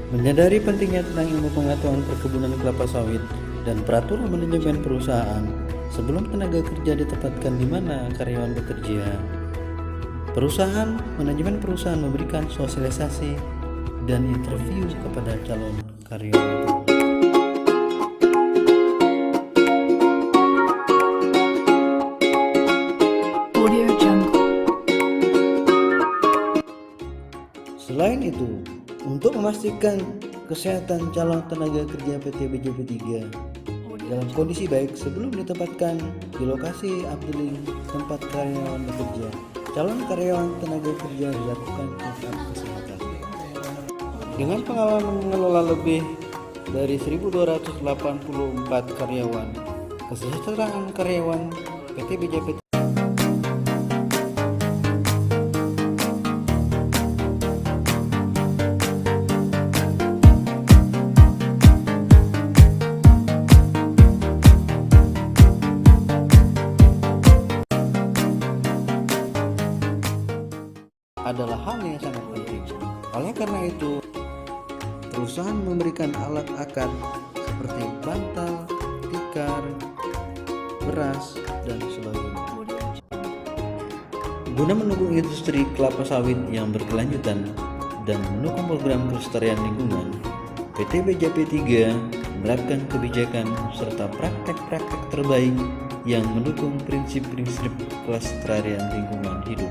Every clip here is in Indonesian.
Menyadari pentingnya tentang ilmu pengetahuan perkebunan kelapa sawit dan peraturan manajemen perusahaan sebelum tenaga kerja ditempatkan di mana karyawan bekerja, manajemen perusahaan memberikan sosialisasi dan interview kepada calon karyawan. Selain itu, untuk memastikan kesehatan calon tenaga kerja PT BJP 3 dalam kondisi baik sebelum ditempatkan di lokasi updating tempat karyawan bekerja, calon karyawan tenaga kerja dilakukan check-up kesehatan. Dengan pengalaman mengelola lebih dari 1.284 karyawan, kesejahteraan karyawan PT BJP adalah hal yang sangat penting. Oleh karena itu, perusahaan memberikan alat akad seperti bantal, tikar, beras, dan sebagainya. Guna mendukung industri kelapa sawit yang berkelanjutan dan mendukung program kelestarian lingkungan, PT BJP 3 menerapkan kebijakan serta praktek-praktek terbaik yang mendukung prinsip-prinsip kelestarian lingkungan hidup.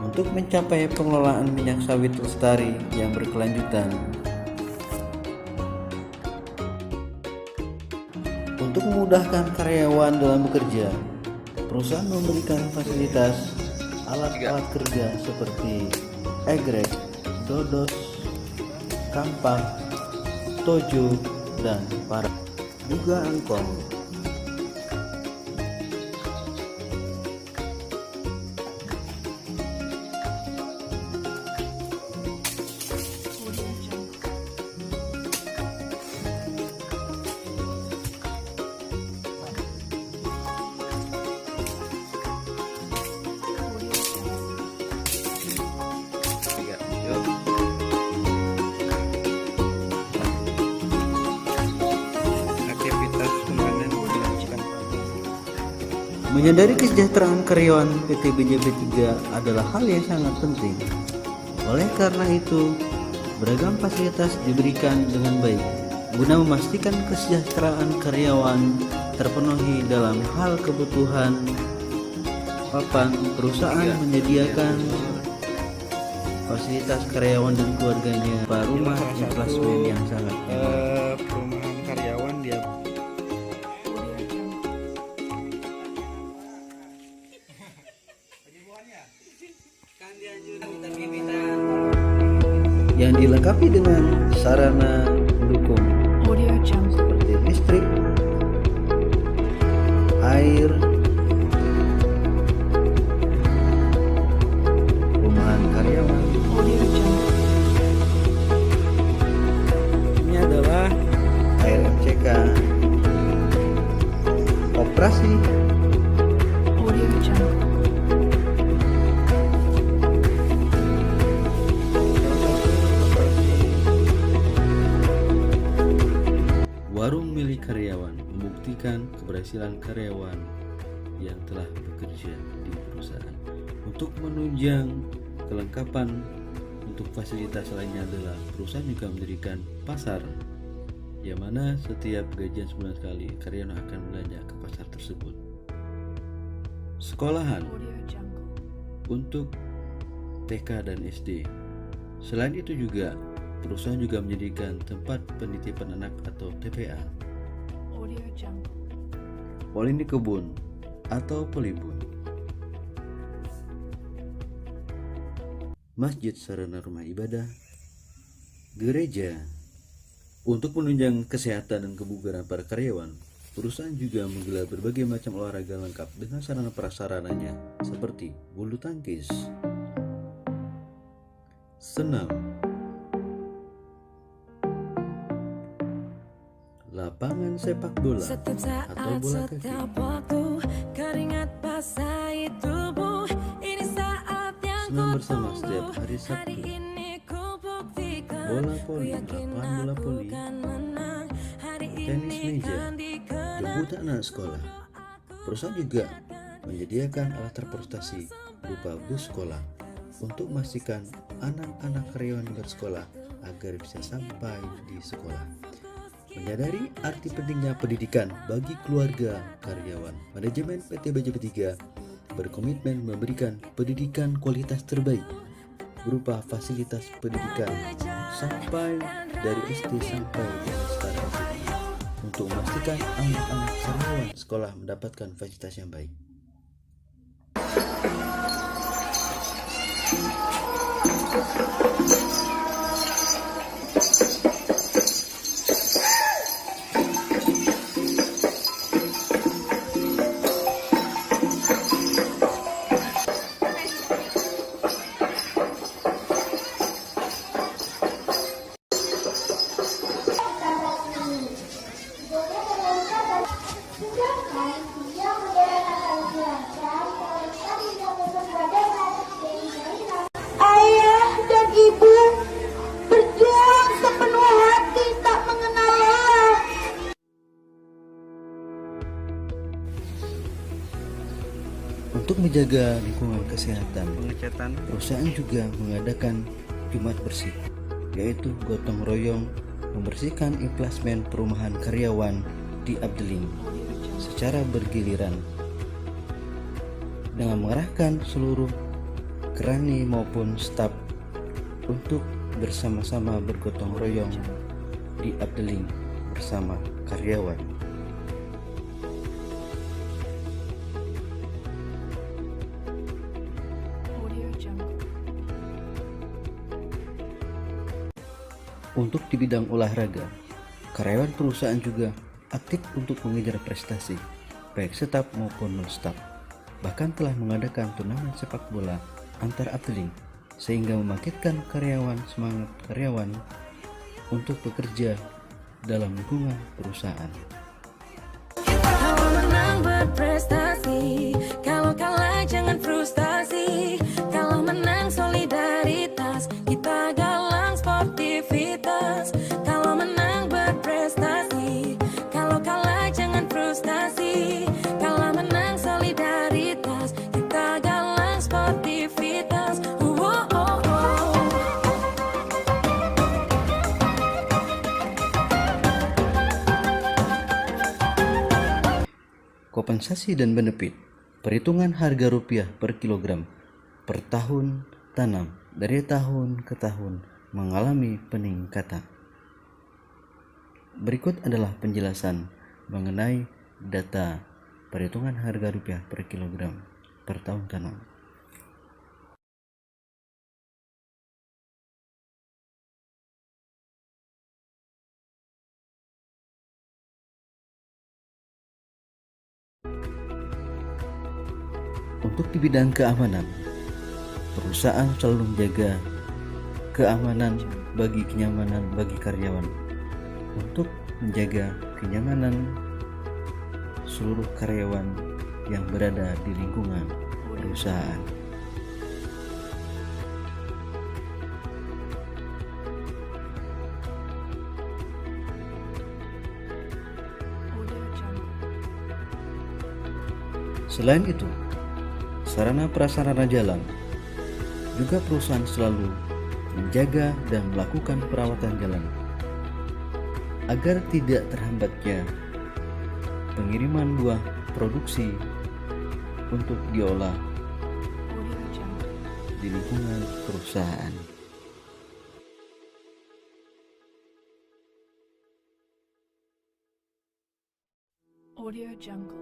Untuk mencapai pengelolaan minyak sawit lestari yang berkelanjutan. Untuk memudahkan karyawan dalam bekerja, perusahaan memberikan fasilitas alat-alat kerja seperti egrek, dodos, kampak, tojo, dan parang, juga angkong. Menyadari kesejahteraan karyawan PT BJP 3 adalah hal yang sangat penting. Oleh karena itu, beragam fasilitas diberikan dengan baik guna memastikan kesejahteraan karyawan terpenuhi dalam hal kebutuhan papan. Perusahaan menyediakan fasilitas karyawan dan keluarganya berupa rumah inflasmen yang sangat nyaman. Perumahan karyawan dia yang dilengkapi dengan sarana pendukung seperti listrik, air, perumahan karyawan. Ini adalah ARMCK, operasi, warung milik karyawan membuktikan keberhasilan karyawan yang telah bekerja di perusahaan. Untuk menunjang kelengkapan untuk fasilitas lainnya adalah perusahaan juga mendirikan pasar, yang mana setiap gajian sebulan sekali karyawan akan belanja ke pasar tersebut. Sekolahan untuk TK dan SD. Selain itu juga perusahaan juga menjadikan tempat penitipan anak atau TPA. Poli kebun atau pelibun. Masjid sarana rumah ibadah. Gereja. Untuk menunjang kesehatan dan kebugaran para karyawan, perusahaan juga menggelar berbagai macam olahraga lengkap dengan sarana prasarananya seperti bulu tangkis, senam, lapangan sepak bola atau bola kaki. Senam bersama setiap hari Sabtu. Bola voli, lapangan bola voli, tenis meja, jemputan anak sekolah. Perusahaan juga menyediakan alat transportasi berupa bus sekolah untuk memastikan anak-anak karyawan bersekolah agar bisa sampai di sekolah. Menyadari arti pentingnya pendidikan bagi keluarga karyawan, manajemen PT BJP3 berkomitmen memberikan pendidikan kualitas terbaik berupa fasilitas pendidikan sampai dari SD sampai setara SMP untuk memastikan anak-anak karyawan sekolah mendapatkan fasilitas yang baik. Ayah dan ibu berjuang sepenuh hati tak mengenal lelah. Untuk menjaga lingkungan kesehatan, perusahaan juga mengadakan Jumat Bersih, yaitu gotong royong membersihkan emplasmen perumahan karyawan di Abdeling secara bergiliran dengan mengerahkan seluruh kerani maupun staf untuk bersama-sama bergotong royong di Abdeling bersama karyawan. Untuk di bidang olahraga, karyawan perusahaan juga aktif untuk mengejar prestasi, baik staf maupun non-staf. Bahkan telah mengadakan turnamen sepak bola antar Abdeling, sehingga membangkitkan semangat karyawan untuk bekerja dalam lingkungan perusahaan. Kalau menang berprestasi, kalau kalah jangan frustasi. Kalau menang solidaritas, kita galang sportivitas. Kalau menang berprestasi, kalau kalah jangan frustasi. Kalau menang solidaritas, kita galang sportivitas. Kompensasi dan benefit. Perhitungan harga rupiah per kilogram per tahun tanam dari tahun ke tahun mengalami peningkatan. Berikut adalah penjelasan mengenai data perhitungan harga rupiah per kilogram per tahun tanam. Untuk di bidang keamanan, perusahaan selalu menjaga keamanan bagi kenyamanan bagi karyawan. Untuk menjaga kenyamanan seluruh karyawan yang berada di lingkungan perusahaan. Selain itu, sarana prasarana jalan juga perusahaan selalu menjaga dan melakukan perawatan jalan agar tidak terhambatnya pengiriman buah produksi untuk diolah di lingkungan perusahaan. Audio Jungle.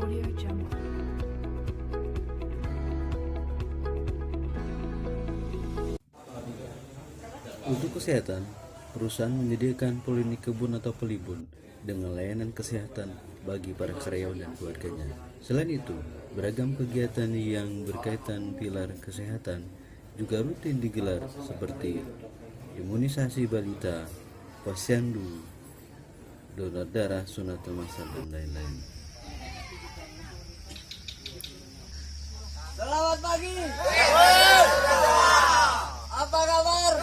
Audio Jungle. Untuk kesehatan, perusahaan menyediakan poliklinik kebun atau pelibun dengan layanan kesehatan bagi para karyawan dan keluarganya. Selain itu, beragam kegiatan yang berkaitan pilar kesehatan juga rutin digelar seperti imunisasi balita, posyandu, donor darah, sunatan masal, dan lain-lain. Selamat pagi. Apa kabar?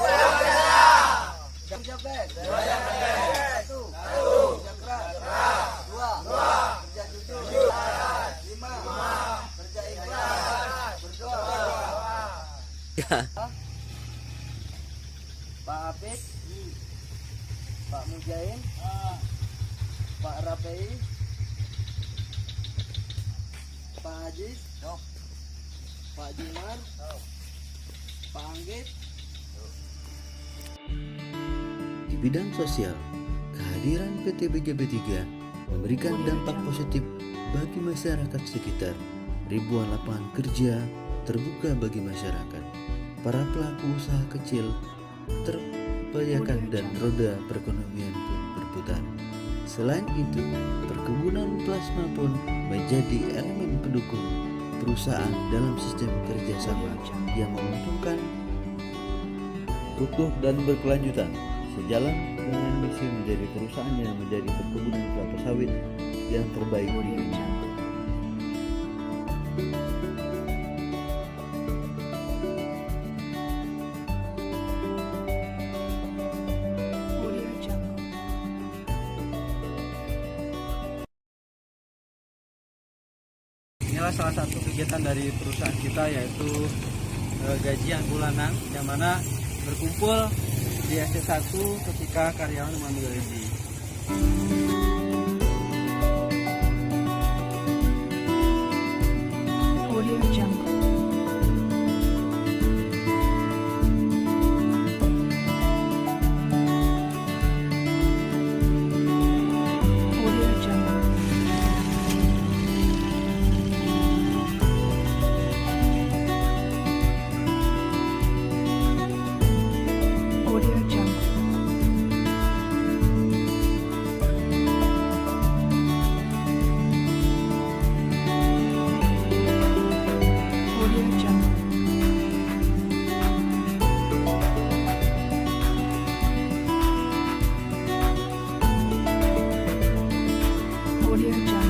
Jam capek. Satu. Kerja keras. Dua. Kerja jujur. 5. Kerja ikhlas. Berdoa. Pak Apit, Pak Mujain, Pak Rapei, Pak Ajis, Pak Jumar, Pak Anggit. Di bidang sosial, kehadiran PT BJB 3 memberikan dampak positif bagi masyarakat sekitar. Ribuan lapangan kerja terbuka bagi masyarakat. Para pelaku usaha kecil terberdayakan dan roda perekonomian pun berputar. Selain itu, perkebunan plasma pun menjadi elemen pendukung perusahaan dalam sistem kerjasama yang menguntungkan, utuh dan berkelanjutan, sejalan dengan misi menjadi perusahaan yang menjadi perkebunan kelapa sawit yang terbaik di dunia. Audio Jungle. Inilah salah satu kegiatan dari perusahaan kita, yaitu gajian bulanan, yang mana berkumpul di SC1 ketika karyawan mengambil gaji. Audio Jungle. Audio Jungle. Audio Jungle. Audio Jungle. Audio Jungle.